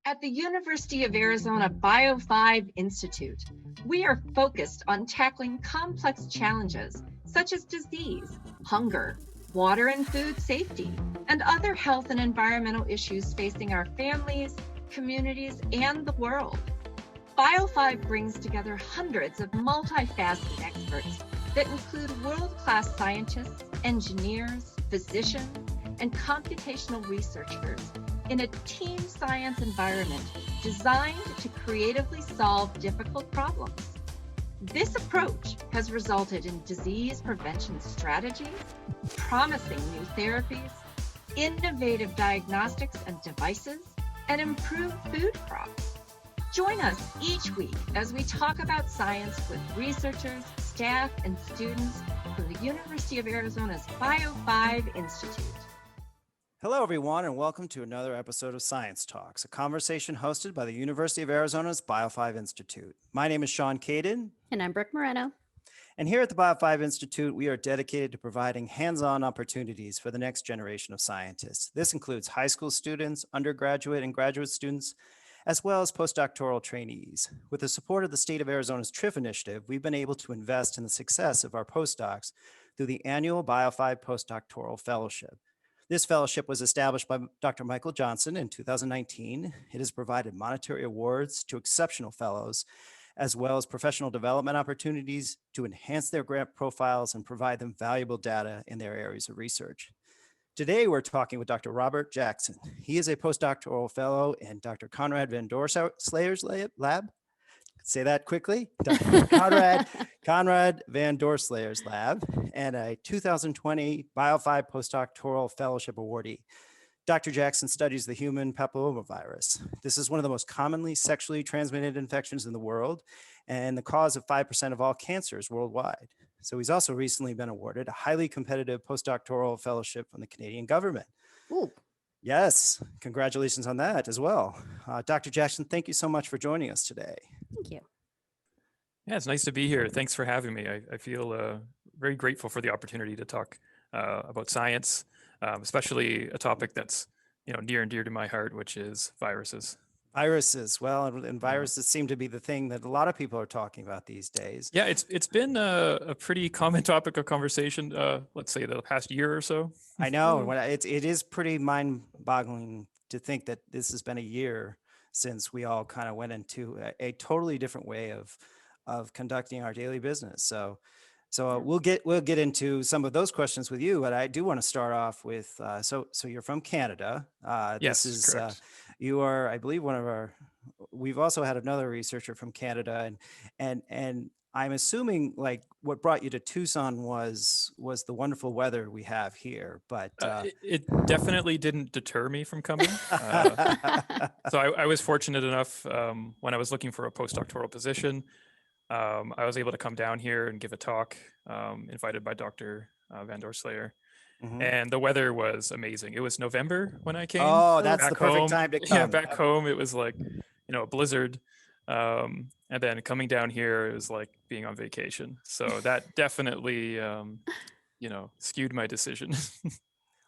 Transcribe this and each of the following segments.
At the University of Arizona Bio5 Institute, we are focused on tackling complex challenges such as disease, hunger, water and food safety, and other health and environmental issues facing our families, communities, and the world. Bio5 brings together hundreds of multifaceted experts that include world-class scientists, engineers, physicians, and computational researchers in a team science environment designed to creatively solve difficult problems. This approach has resulted in disease prevention strategies, promising new therapies, innovative diagnostics and devices, and improved food crops. Join us each week as we talk about science with researchers, staff, and students from the University of Arizona's Bio5 Institute. Hello, everyone, and welcome to another episode of Science Talks, a conversation hosted by the University of Arizona's Bio5 Institute. My name is Sean Caden. And I'm Brooke Moreno. And here at the Bio5 Institute, we are dedicated to providing hands-on opportunities for the next generation of scientists. This includes high school students, undergraduate and graduate students, as well as postdoctoral trainees. With the support of the state of Arizona's TRIF initiative, we've been able to invest in the success of our postdocs through the annual Bio5 Postdoctoral Fellowship. This fellowship was established by Dr. Michael Johnson in 2019. It has provided monetary awards to exceptional fellows, as well as professional development opportunities to enhance their grant profiles and provide them valuable data in their areas of research. Today, we're talking with Dr. Robert Jackson. He is a postdoctoral fellow in Dr. Koenraad Van Doorslaer's lab. Say that quickly. Dr. Koenraad Van Doorslaer's lab, and a 2020 Bio5 Postdoctoral Fellowship awardee. Dr. Jackson studies the human papillomavirus. This is one of the most commonly sexually transmitted infections in the world and the cause of 5% of all cancers worldwide. So he's also recently been awarded a highly competitive postdoctoral fellowship from the Canadian government. Ooh. Yes, congratulations on that as well. Dr. Jackson, thank you so much for joining us today. Thank you. Yeah, it's nice to be here. Thanks for having me. I feel very grateful for the opportunity to talk about science, especially a topic that's near and dear to my heart, which is viruses. Viruses, well, and viruses seem to be the thing that a lot of people are talking about these days. Yeah, it's been a pretty common topic of conversation, let's say the past year or so. I know, it is pretty mind-boggling to think that this has been a year since we all kind of went into a totally different way of conducting our daily business. So we'll get into some of those questions with you, but I do want to start off with so you're from Canada. Yes, this is correct. You are, I believe, we've also had another researcher from Canada, and I'm assuming like what brought you to Tucson was the wonderful weather we have here, but it definitely didn't deter me from coming. So I was fortunate enough when I was looking for a postdoctoral position. I was able to come down here and give a talk, invited by Dr. Van Doorslaer. Mhm. And the weather was amazing. It was November when I came. Oh, that's back the perfect home. time to come. Yeah, back home it was like, a blizzard. And then coming down here, it was like being on vacation. So that definitely, skewed my decision.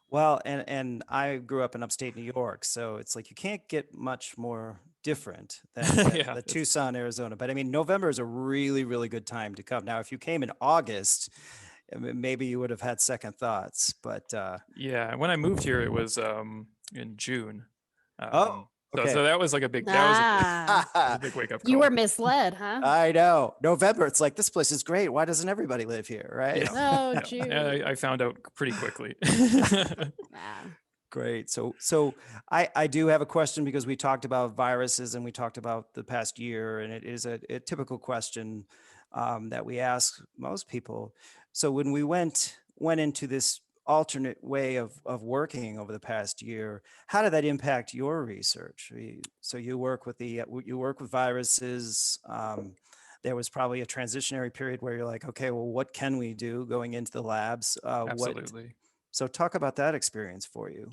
Well, and I grew up in upstate New York, so it's like you can't get much more different than Yeah, the Tucson, Arizona. But I mean, November is a really, really good time to come. Now, if you came in August, maybe you would have had second thoughts, but yeah. When I moved here, it was in June. okay. So that was like a big wake up call. You were misled, huh? I know. November, it's like, this place is great. Why doesn't everybody live here, right? Yeah. Oh, Yeah. June. I found out pretty quickly. Ah. Great. So I do have a question because we talked about viruses and we talked about the past year, and it is a typical question that we ask most people. So when we went into this alternate way of working over the past year, how did that impact your research? So you work with viruses. There was probably a transitionary period where you're like, okay, well, what can we do going into the labs? Absolutely. So talk about that experience for you.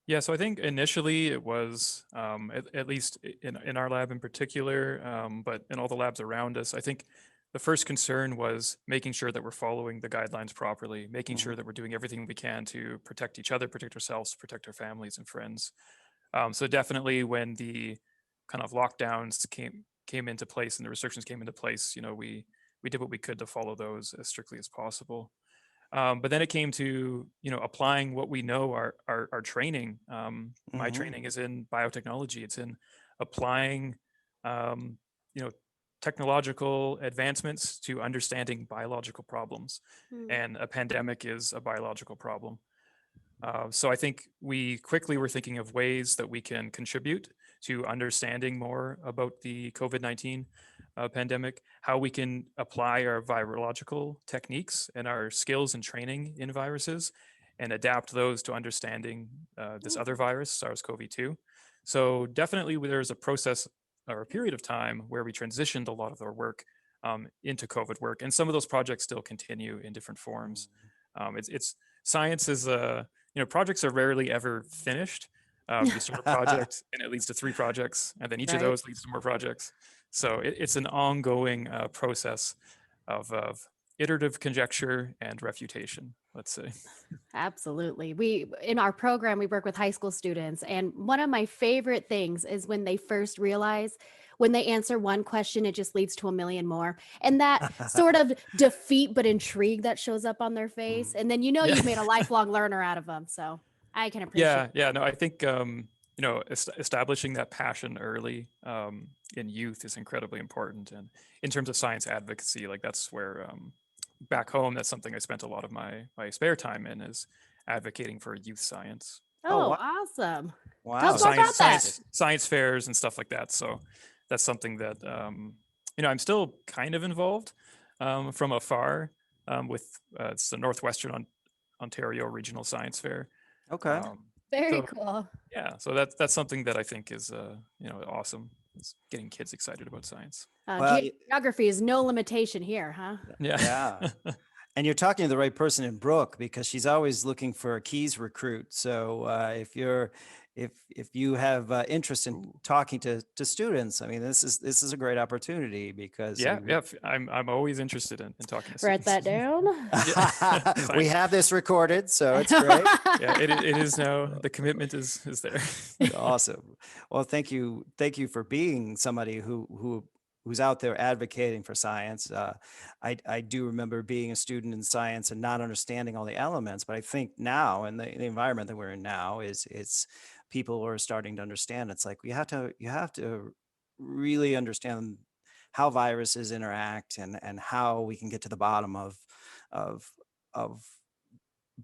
Yeah, so I think initially it was, at least in our lab in particular, but in all the labs around us, I think the first concern was making sure that we're following the guidelines properly, making sure that we're doing everything we can to protect each other, protect ourselves, protect our families and friends. So definitely when the kind of lockdowns came into place and the restrictions came into place, we did what we could to follow those as strictly as possible. But then it came to, applying what we know, our training. My training is in biotechnology. It's in applying, you know, technological advancements to understanding biological problems. And a pandemic is a biological problem. So I think we quickly were thinking of ways that we can contribute to understanding more about the COVID-19 pandemic, how we can apply our virological techniques and our skills and training in viruses and adapt those to understanding this other virus, SARS-CoV-2. So definitely there's a process or a period of time where we transitioned a lot of our work into COVID work. And some of those projects still continue in different forms. It's science is projects are rarely ever finished. You start a project and it leads to 3 projects, and then each of those leads to more projects. So it's an ongoing process of iterative conjecture and refutation, let's say. Absolutely. In our program, we work with high school students. And one of my favorite things is when they first realize when they answer one question, it just leads to a million more. And that sort of defeat but intrigue that shows up on their face. And then you've made a lifelong learner out of them. So I can appreciate Yeah. No, I think, establishing that passion early in youth is incredibly important. And in terms of science advocacy, like that's where back home, that's something I spent a lot of my spare time in, is advocating for youth science. Oh, wow. awesome. Wow. Tell us more about that. Science fairs and stuff like that. So that's something that, I'm still kind of involved from afar with it's the Northwestern Ontario Regional Science Fair. Okay. Very cool. Yeah, so that's something that I think is awesome. It's getting kids excited about science. Well, Geography is no limitation here, huh? Yeah. And you're talking to the right person in Brooke, because she's always looking for a keys recruit. So if you have interest in talking to students, I mean, this is a great opportunity, because I'm always interested in talking to Write students. that down. We have this recorded, so it's great. Yeah, it is now. The commitment is there. Awesome. Well, thank you for being somebody who's out there advocating for science. I do remember being a student in science and not understanding all the elements, but I think now, in the environment that we're in now, it's people are starting to understand. It's like you have to really understand how viruses interact and how we can get to the bottom of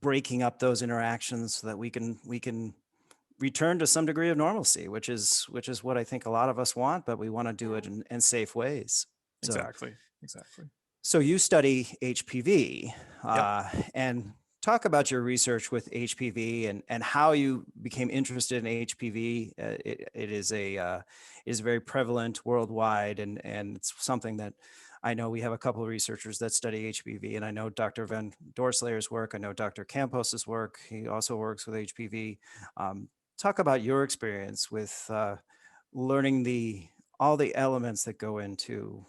breaking up those interactions so that we can return to some degree of normalcy, which is what I think a lot of us want, but we want to do it in safe ways. So, Exactly. So you study HPV, Yep. and talk about your research with HPV and how you became interested in HPV. It is very prevalent worldwide, and it's something that I know we have a couple of researchers that study HPV, and I know Dr. Van Doorslaer's work. I know Dr. Campos's work. He also works with HPV. Talk about your experience with learning all the elements that go into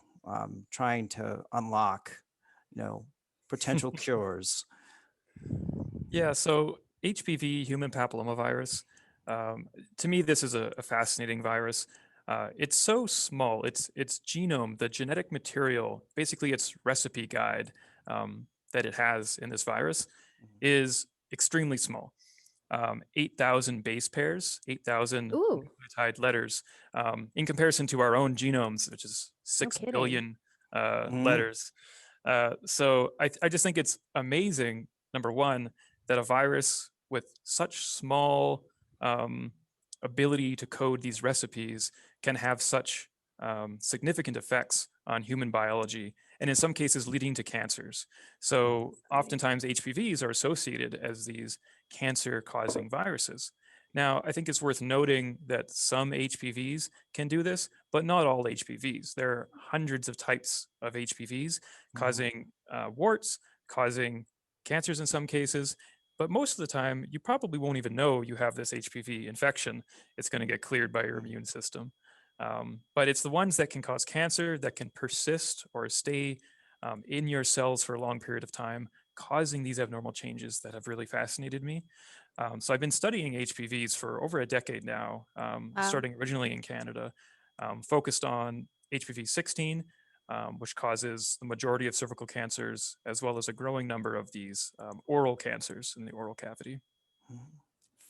trying to unlock, potential cures. Yeah. So HPV, human papillomavirus. To me, this is a fascinating virus. It's so small. Its genome, the genetic material, basically its recipe guide that it has in this virus, is extremely small. 8,000 base pairs, 8,000 nucleotide letters, in comparison to our own genomes, which is 6 billion letters. So I just think it's amazing, number one, that a virus with such small ability to code these recipes can have such significant effects on human biology, and in some cases leading to cancers. So oftentimes HPVs are associated as these cancer-causing viruses. Now, I think it's worth noting that some HPVs can do this, but not all HPVs. There are hundreds of types of HPVs causing warts, causing cancers in some cases, but most of the time, you probably won't even know you have this HPV infection. It's going to get cleared by your immune system. But it's the ones that can cause cancer, that can persist or stay in your cells for a long period of time, causing these abnormal changes that have really fascinated me. So I've been studying HPVs for over a decade now, starting originally in Canada. focused on HPV-16, which causes the majority of cervical cancers, as well as a growing number of these oral cancers in the oral cavity.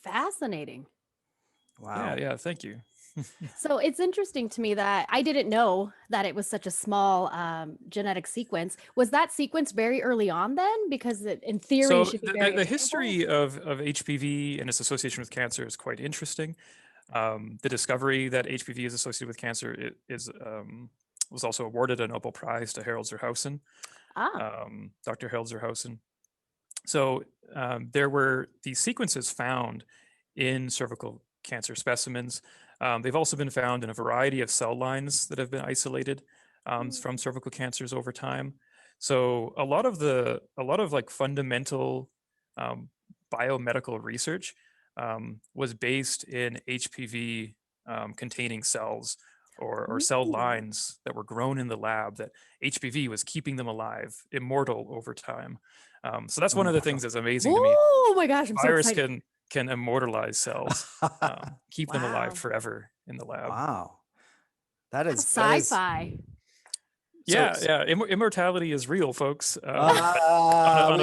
Fascinating. Wow. Yeah, thank you. So it's interesting to me that I didn't know that it was such a small genetic sequence. Was that sequence very early on then? Because in theory, So it should be very the attainable? history of HPV and its association with cancer is quite interesting. The discovery that HPV is associated with cancer was also awarded a Nobel Prize to Harold Zerhausen, Dr. Harold Zerhausen. So there were these sequences found in cervical cancer specimens. They've also been found in a variety of cell lines that have been isolated from cervical cancers over time. So a lot of like fundamental biomedical research was based in HPV containing cells or cell lines that were grown in the lab, that HPV was keeping them alive, immortal over time. So that's one of the things that's amazing to me. Oh my gosh, I'm so Virus excited. can immortalize cells, keep them alive Wow. forever in the lab. Wow. That is Sci-fi. Yeah. Immortality is real, folks. On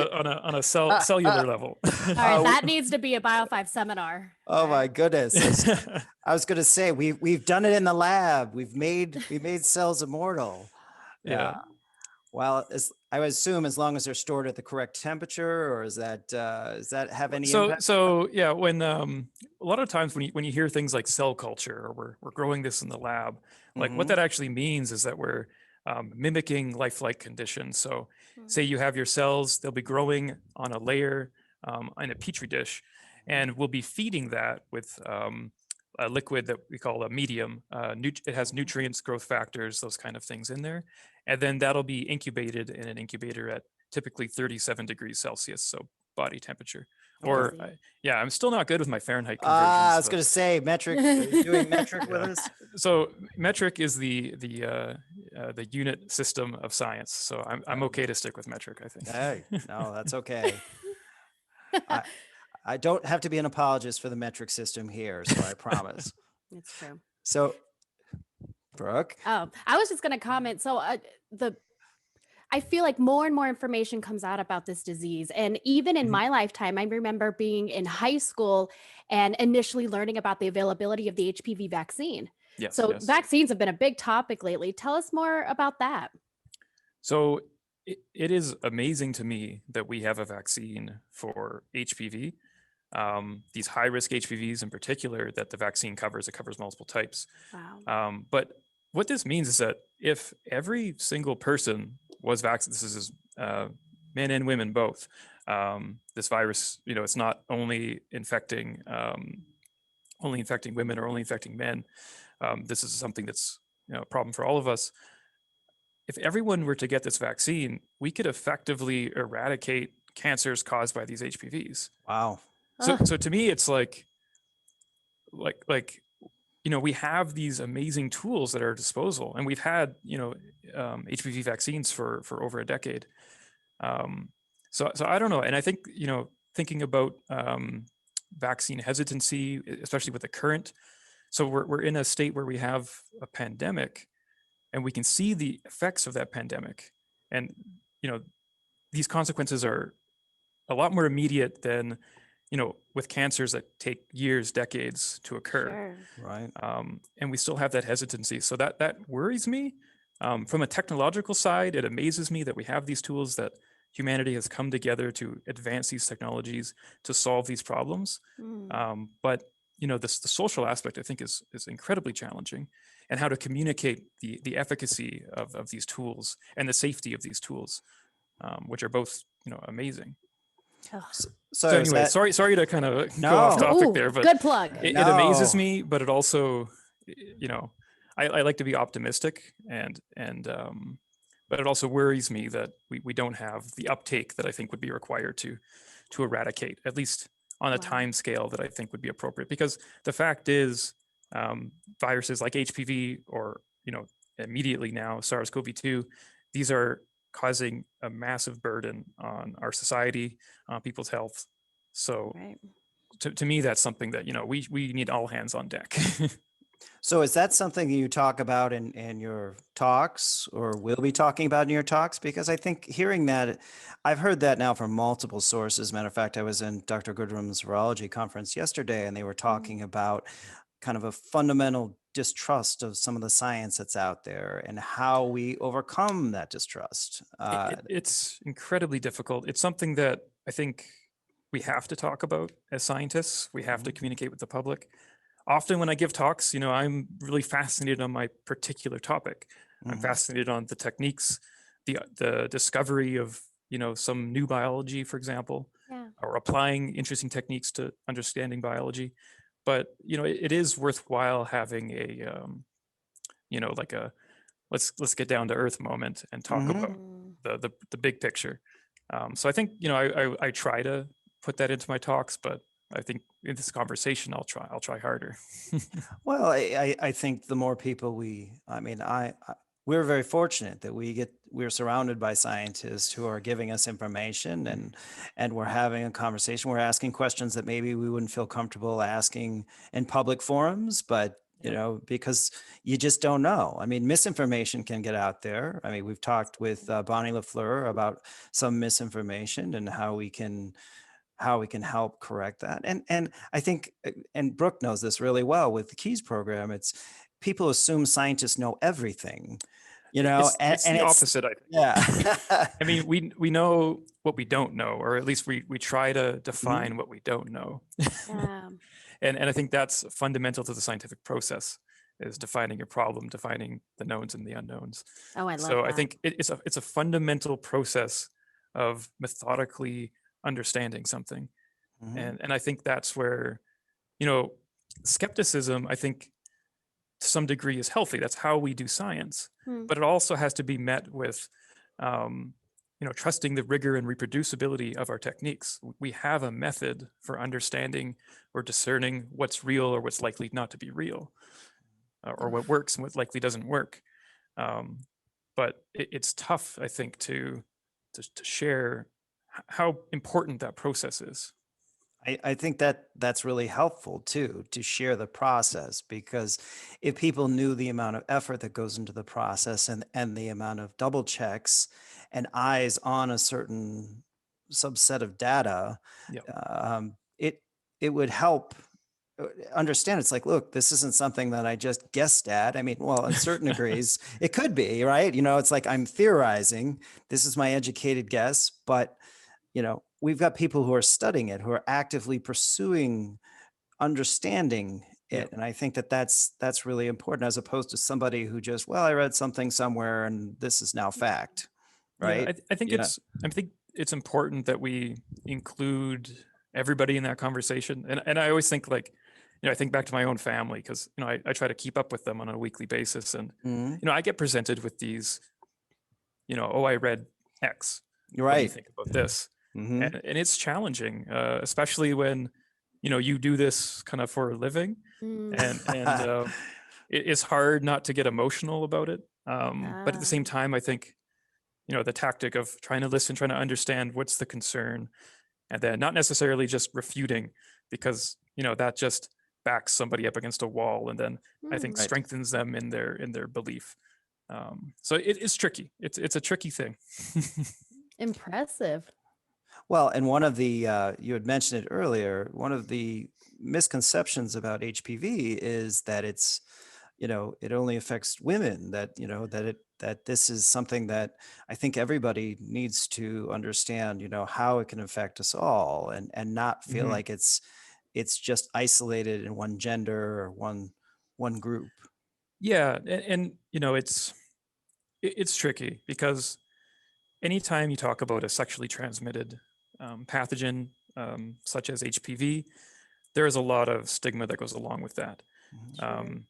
a cellular level. All right, that needs to be a Bio5 seminar. Oh my goodness. I was going to say, we've done it in the lab. We made cells immortal. Yeah. Well, I would assume as long as they're stored at the correct temperature, or does that have any impact? So yeah, when a lot of times when you hear things like cell culture, or we're growing this in the lab, like what that actually means is that we're mimicking lifelike conditions. So say you have your cells, they'll be growing on a layer in a petri dish, and we'll be feeding that with a liquid that we call a medium. It has nutrients, growth factors, those kind of things in there. And then that'll be incubated in an incubator at typically 37 degrees Celsius, so body temperature. Or yeah, I'm still not good with my Fahrenheit conversions. I was going to say metric. Are you doing metric with us? So metric is the unit system of science. So I'm okay to stick with metric, I think. Hey, no, that's okay. I don't have to be an apologist for the metric system here, so I promise. It's true. So, Brooke? Oh, I was just going to comment. So I feel like more and more information comes out about this disease. And even in my lifetime, I remember being in high school and initially learning about the availability of the HPV vaccine. Yes. Vaccines have been a big topic lately. Tell us more about that. So it is amazing to me that we have a vaccine for HPV. These high-risk HPVs in particular that the vaccine covers. It covers multiple types. Wow. But what this means is that if every single person was vaccinated, this is men and women both, this virus, it's not only infecting women or only infecting men. This is something that's a problem for all of us. If everyone were to get this vaccine, we could effectively eradicate cancers caused by these HPVs. Wow. So to me, it's like we have these amazing tools at our disposal, and we've had HPV vaccines for over a decade. So I don't know, and I think thinking about vaccine hesitancy, especially with the current. So we're in a state where we have a pandemic, and we can see the effects of that pandemic, and these consequences are a lot more immediate than with cancers that take years, decades to occur. Sure. Right. And we still have that hesitancy. So that worries me. From a technological side, it amazes me that we have these tools, that humanity has come together to advance these technologies to solve these problems. But the social aspect, I think, is incredibly challenging, and how to communicate the efficacy of these tools and the safety of these tools, which are both amazing. So anyway, sorry to kind of go off topic there, but good plug. It amazes me, but it also, I like to be optimistic, and but it also worries me that we don't have the uptake that I think would be required to eradicate, at least on a time scale that I think would be appropriate. Because the fact is, viruses like HPV, or immediately now SARS-CoV-2, these are causing a massive burden on our society, on people's health. So to me, that's something that we need all hands on deck. So is that something you talk about in your talks or will be talking about in your talks? Because I think hearing that, I've heard that now from multiple sources. Matter of fact, I was in Dr. Goodrum's virology conference yesterday, and they were Mm. talking about kind of a fundamental distrust of some of the science that's out there and how we overcome that distrust. It's incredibly difficult. It's something that I think we have to talk about as scientists. We have to Mhm. communicate with the public. Often when I give talks, I'm really fascinated on my particular topic. I'm Mhm. fascinated on the techniques, the discovery of, some new biology, for example, Yeah. or applying interesting techniques to understanding biology. But, it is worthwhile having like a let's get down to earth moment and talk Mhm. about Mm. the big picture. So I think I try to put that into my talks, but I think in this conversation I'll try harder. Well, I think the more people I mean, we're very fortunate that we're surrounded by scientists who are giving us information and we're having a conversation. We're asking questions that maybe we wouldn't feel comfortable asking in public forums, but Yep. because you just don't know. I mean, misinformation can get out there. I mean, we've talked with Bonnie LaFleur about some misinformation and how we can help correct that. And I think, and Brooke knows this really well with the Keys program, it's people assume scientists know everything, It's and the it's, opposite, I think. yeah. I mean, we know what we don't know, or at least we try to Mhm. define what we don't know. Yeah. And I think that's fundamental to the scientific process, is defining your problem, defining the knowns and the unknowns. Oh, I love So I that. think it's a fundamental process of methodically understanding something. Mhm. And I think that's where, you know, skepticism, I think to some degree is healthy. That's how we do science. Hmm. But it also has to be met with, trusting the rigor and reproducibility of our techniques. We have a method for understanding or discerning what's real or what's likely not to be real, or what Oof. works and what likely doesn't work. Um, but it's tough, I think, to share how important that process is. I think that that's really helpful too, to share the process, because if people knew the amount of effort that goes into the process and the amount of double checks and eyes on a certain subset of data, Yeah. it would help understand. It's like, look, this isn't something that I just guessed at. I mean, well, in certain degrees, it could be, right? It's like I'm theorizing. This is my educated guess, but we've got people who are studying it, who are actively pursuing understanding Yeah. it. And I think that that's really important, as opposed to somebody who just, well, I read something somewhere and this is now fact, Yeah, right? I think it's important that we include everybody in that conversation. And I always think, like, I think back to my own family, because I try to keep up with them on a weekly basis, and Mhm. I get presented with these, oh, I read X. You're What do you right. think about this? Hmm. And it's challenging, especially when you do this kind of for a living, Mm. and it's hard not to get emotional about it. But at the Ah. same time, I think the tactic of trying to listen, trying to understand what's the concern, and then not necessarily just refuting, because that just backs somebody up against a wall, and then I think Mm. Right. strengthens them in their belief. So it's tricky. It's a tricky thing. Impressive. Well, and one of the, you had mentioned it earlier, one of the misconceptions about HPV is that it only affects women, that this is something that I think everybody needs to understand, how it can affect us all, and not feel Mhm. like it's just isolated in one gender or one group. Yeah, and it's tricky, because anytime you talk about a sexually transmitted pathogen, such as HPV, there is a lot of stigma that goes along with that. Mhm. Sure. Um,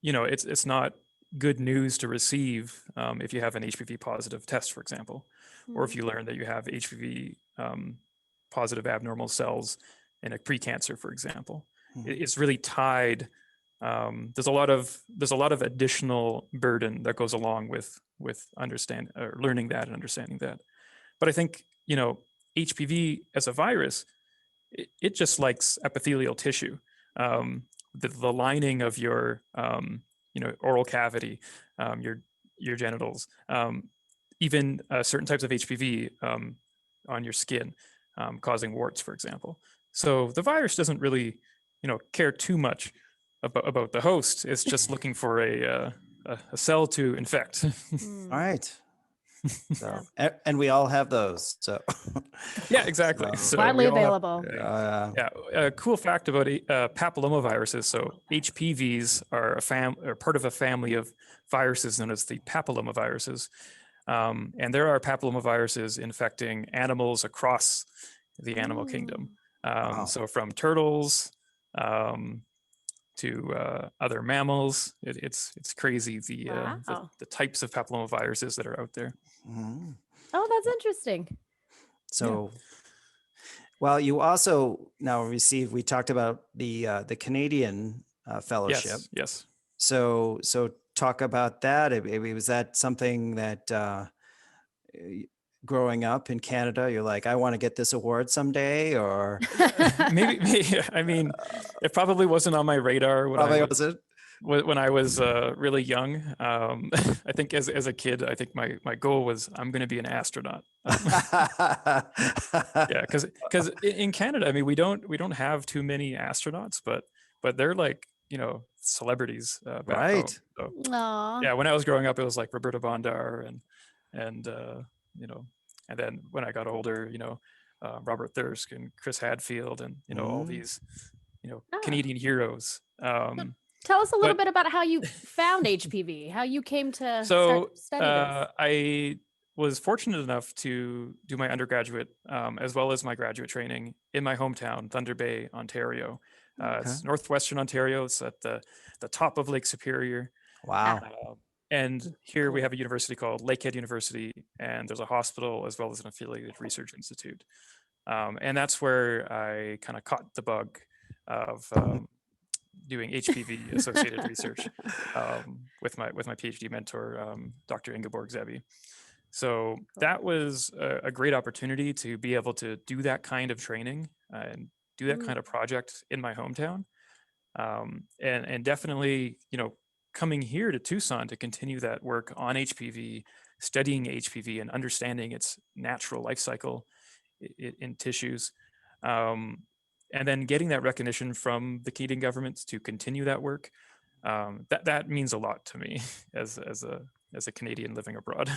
it's not good news to receive, if you have an HPV positive test, for example, or if Mm. you learn that you have HPV positive abnormal cells in a precancer, for example. Mhm. It's really tied. There's a lot of additional burden that goes along with understand or learning that and understanding that. But I think HPV as a virus, it just likes epithelial tissue. the lining of your oral cavity, your genitals, even certain types of HPV on your skin, causing warts, for example. So the virus doesn't really, care too much about the host. It's just looking for a cell to infect. All right. So, and we all have those. So, yeah, exactly. So widely we all have- available. yeah, a cool fact about papillomaviruses. So HPVs are part of a family of viruses known as the papillomaviruses, and there are papillomaviruses infecting animals across the animal kingdom. Wow. So from turtles to other mammals, it's crazy the types of papillomaviruses that are out there. Mhm. Oh, that's interesting. So, well, you also now receive. We talked about the Canadian fellowship. Yes. So talk about that. Was that something that growing up in Canada, you're like, I want to get this award someday, or maybe. I mean, it probably wasn't on my radar when I was really young. I think as a kid, I think my goal was I'm going to be an astronaut. Yeah, because in Canada, I mean, we don't have too many astronauts, but they're like celebrities back home. Right. So, Aw. yeah, when I was growing up, it was like Roberta Bondar and and then when I got older, Robert Thirsk and Chris Hadfield and all these Canadian heroes. Tell us a little bit about how you found HPV, how you came to start study this. I was fortunate enough to do my undergraduate as well as my graduate training in my hometown, Thunder Bay, Ontario. It's northwestern Ontario. It's at the top of Lake Superior. Wow. And here we have a university called Lakehead University, and there's a hospital as well as an affiliated research institute. And that's where I kind of caught the bug of doing HPV associated research with my PhD mentor, Dr. Ingeborg Zebi. So that was a great opportunity to be able to do that kind of training and do that kind of project in my hometown. And definitely, coming here to Tucson to continue that work on HPV, studying HPV and understanding its natural life cycle in tissues. And then getting that recognition from the Canadian government to continue that work, that means a lot to me as a Canadian living abroad.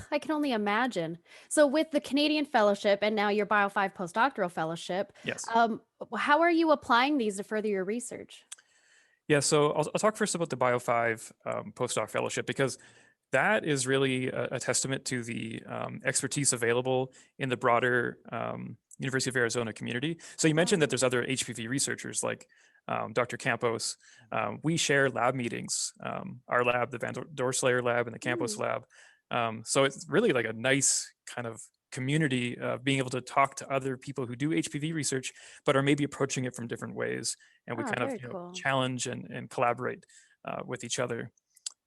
I can only imagine. So with the Canadian fellowship and now your Bio5 postdoctoral fellowship, Yes. How are you applying these to further your research? Yeah, so I'll talk first about the Bio5 postdoc fellowship, because that is really a testament to the expertise available in the broader University of Arizona community. So you mentioned that there's other HPV researchers like Dr. Campos. We share lab meetings, our lab, the Van Doorslaer lab, and the Campos lab. So it's really like a nice kind of community of being able to talk to other people who do HPV research, but are maybe approaching it from different ways. And we kind of challenge and collaborate with each other.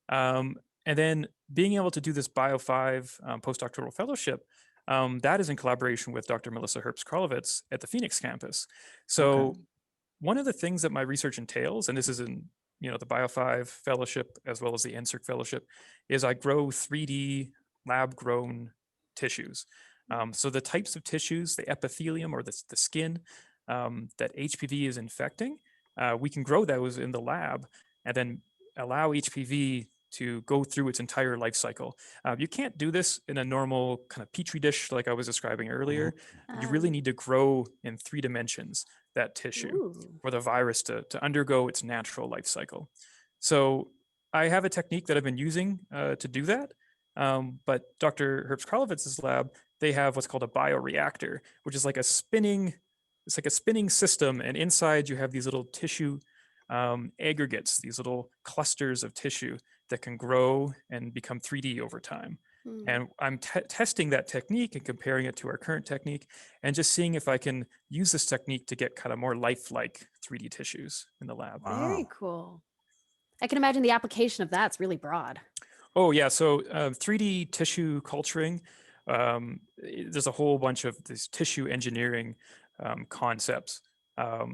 And then being able to do this Bio5 postdoctoral fellowship, that is in collaboration with Dr. Melissa Herbst-Karlovitz at the Phoenix campus. So one of the things that my research entails, and this is in the Bio5 fellowship as well as the NSERC fellowship, is I grow 3D lab-grown tissues. So the types of tissues, the epithelium or the skin that HPV is infecting, we can grow those in the lab and then allow HPV to go through its entire life cycle. You can't do this in a normal kind of petri dish like I was describing earlier. You really need to grow in 3 dimensions that tissue for the virus to undergo its natural life cycle. So I have a technique that I've been using to do that. But Dr. Herbst-Karlovitz's lab, they have what's called a bioreactor, which is like a spinning system. And inside you have these little tissue aggregates, these little clusters of tissue that can grow and become 3D over time. And I'm testing that technique and comparing it to our current technique and just seeing if I can use this technique to get kind of more lifelike 3D tissues in the lab. Very cool. I can imagine the application of that's really broad. Oh yeah, so 3D tissue culturing, there's a whole bunch of these tissue engineering concepts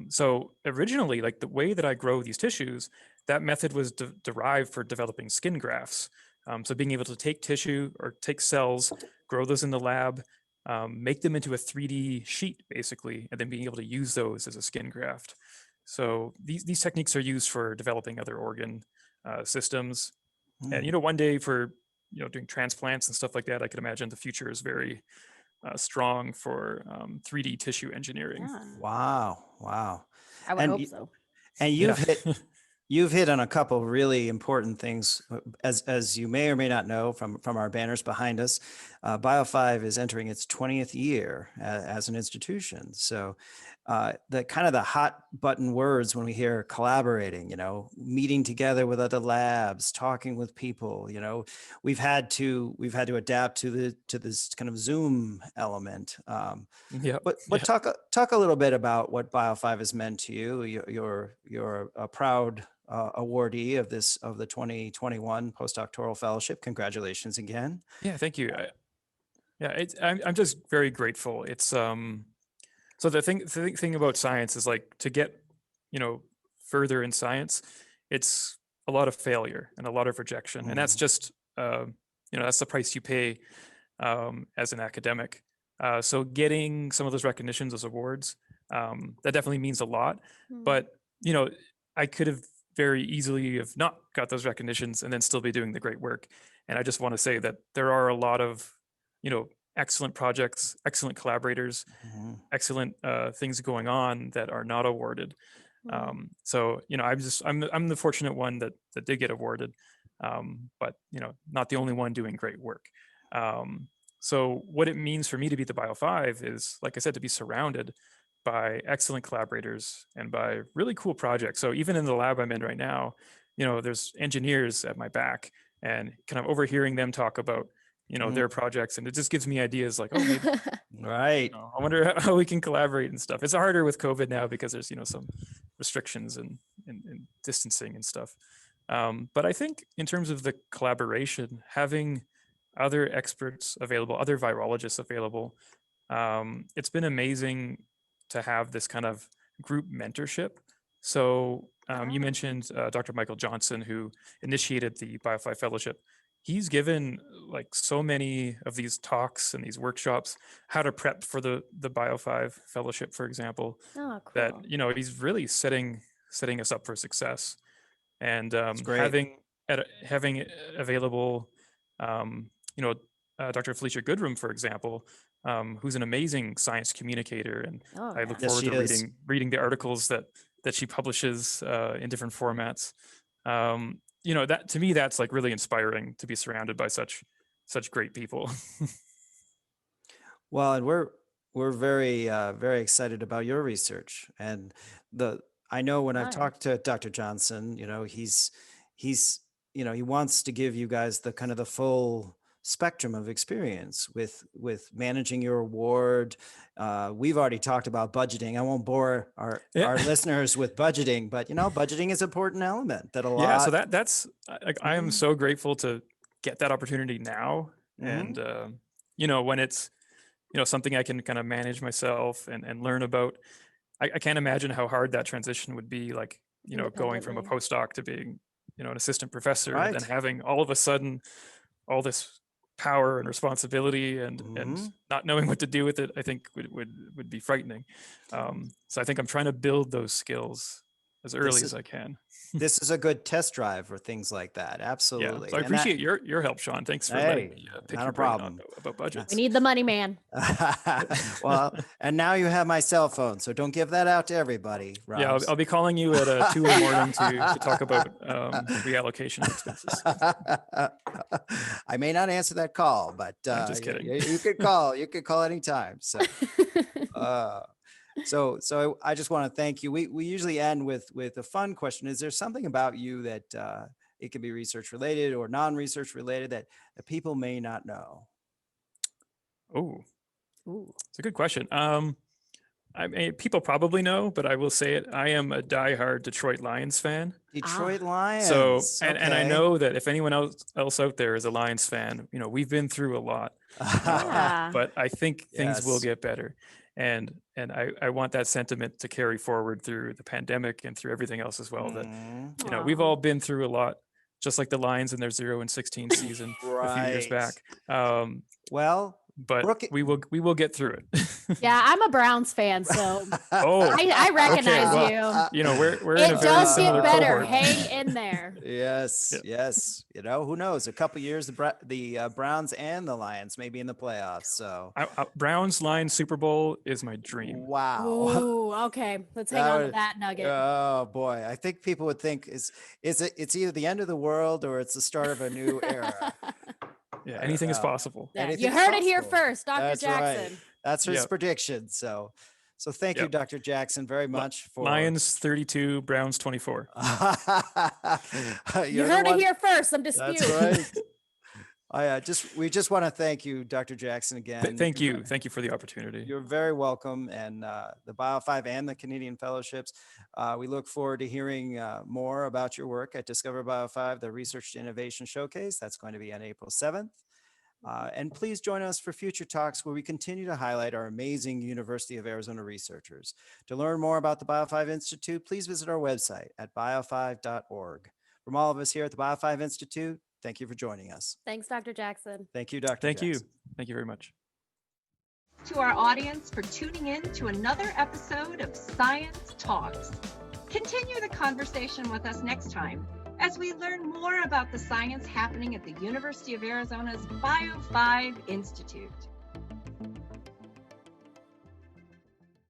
So originally, like the way that I grow these tissues, that method was derived for developing skin grafts. So being able to take tissue or take cells, grow those in the lab, make them into a 3D sheet basically, and then being able to use those as a skin graft. So these techniques are used for developing other organ systems. And, one day for, doing transplants and stuff like that, I could imagine the future is very strong for 3D tissue engineering. Yeah, Wow. I would And hope so. And you've hit on a couple really important things, as you may or may not know from our banners behind us. Bio5 is entering its 20th year as an institution. So the hot button words when we hear collaborating, meeting together with other labs, talking with people, we've had to adapt to this kind of Zoom element. But talk a little bit about what Bio5 has meant to you. You're a proud awardee of the 2021 Postdoctoral Fellowship. Congratulations again. Yeah, thank you. I'm just very grateful. It's so the thing about science is like to get further in science, it's a lot of failure and a lot of rejection, and that's just that's the price you pay as an academic. So getting some of those recognitions, those awards, that definitely means a lot. But I could have very easily have not got those recognitions and then still be doing the great work. And I just want to say that there are a lot of excellent projects, excellent collaborators, excellent things going on that are not awarded. So I'm the fortunate one that did get awarded, but not the only one doing great work. So what it means for me to be the Bio5 is, like I said, to be surrounded by excellent collaborators and by really cool projects. So even in the lab I'm in right now, there's engineers at my back, and kind of overhearing them talk about their projects, and it just gives me ideas like, oh, maybe, right. I wonder how we can collaborate and stuff. It's harder with COVID now because there's some restrictions and distancing and stuff. But I think in terms of the collaboration, having other experts available, other virologists available, it's been amazing to have this kind of group mentorship. So you mentioned Dr. Michael Johnson, who initiated the Bio5 Fellowship. He's given like so many of these talks and these workshops, how to prep for the Bio5 Fellowship, for example. Oh, cool. That he's really setting us up for success. And having available, Dr. Felicia Goodrum, for example, who's an amazing science communicator, and I look forward to reading the articles that she publishes in different formats. That to me, that's like really inspiring to be surrounded by such great people. Well, and we're very very excited about your research, and I know when I've talked to Dr. Johnson, he's he wants to give you guys the kind of the full spectrum of experience with managing your award. We've already talked about budgeting. I won't bore our listeners with budgeting, but budgeting is an important element that a lot. Yeah, so that's I am so grateful to get that opportunity now, and when it's something I can kind of manage myself and learn about. I can't imagine how hard that transition would be, like going from a postdoc to being an assistant professor, and then having all of a sudden all this power and responsibility and not knowing what to do with it. I think would be frightening. So I think I'm trying to build those skills as early as I can. This is a good test drive for things like that. Absolutely. Yeah, so I appreciate your help, Sean. Thanks for letting me pick your brain about budgets. We need the money, man. Well, and now you have my cell phone, so don't give that out to everybody, Rob. Yeah, I'll be calling you at 2 a.m. to talk about reallocation expenses. I may not answer that call, but I'm just kidding. You could call. You could call anytime. So. So I just want to thank you. We usually end with a fun question. Is there something about you that it can be research related or non-research related that people may not know? Oh, it's a good question. I mean, people probably know, but I will say it. I am a diehard Detroit Lions fan. Detroit Lions. So, and I know that if anyone else out there is a Lions fan, we've been through a lot, but I think things will get better. And I want that sentiment to carry forward through the pandemic and through everything else as well. That, you know, we've all been through a lot, just like the Lions in their 0-16 season a few years back. Well, but Brooke- we will get through it. Yeah, I'm a Browns fan, so Oh, I recognize well, you. you know, we're in a It very does similar get better. cohort. Hang in there. Yes, Yeah. yes. You know, who knows? A couple years, the Browns and the Lions may be in the playoffs. So, Browns Lions Super Bowl is my dream. wow. Ooh, okay. Let's hang That on to would- that nugget. Oh boy, I think people would think it's either the end of the world or it's the start of a new era. Yeah, I anything is don't know. possible. Yeah, you Anything's heard it here possible. first, Dr. That's Jackson. right. That's his Yep. prediction. So thank you, Yep. Dr. Jackson, very much for Lions 32, Browns 24. You heard it here first. Some dispute. That's right. We just want to thank you, Dr. Jackson, again. Thank you for the opportunity. You're very welcome. And the Bio5 and the Canadian Fellowships, we look forward to hearing more about your work at Discover Bio5, the Research to Innovation Showcase. That's going to be on April 7th. And please join us for future talks where we continue to highlight our amazing University of Arizona researchers. To learn more about the Bio5 Institute, please visit our website at bio5.org. From all of us here at the Bio5 Institute, thank you for joining us. Thanks, Dr. Jackson. Thank you, Dr. Thank you. Jackson. Thank you very much. To our audience for tuning in to another episode of Science Talks. Continue the conversation with us next time as we learn more about the science happening at the University of Arizona's Bio5 Institute.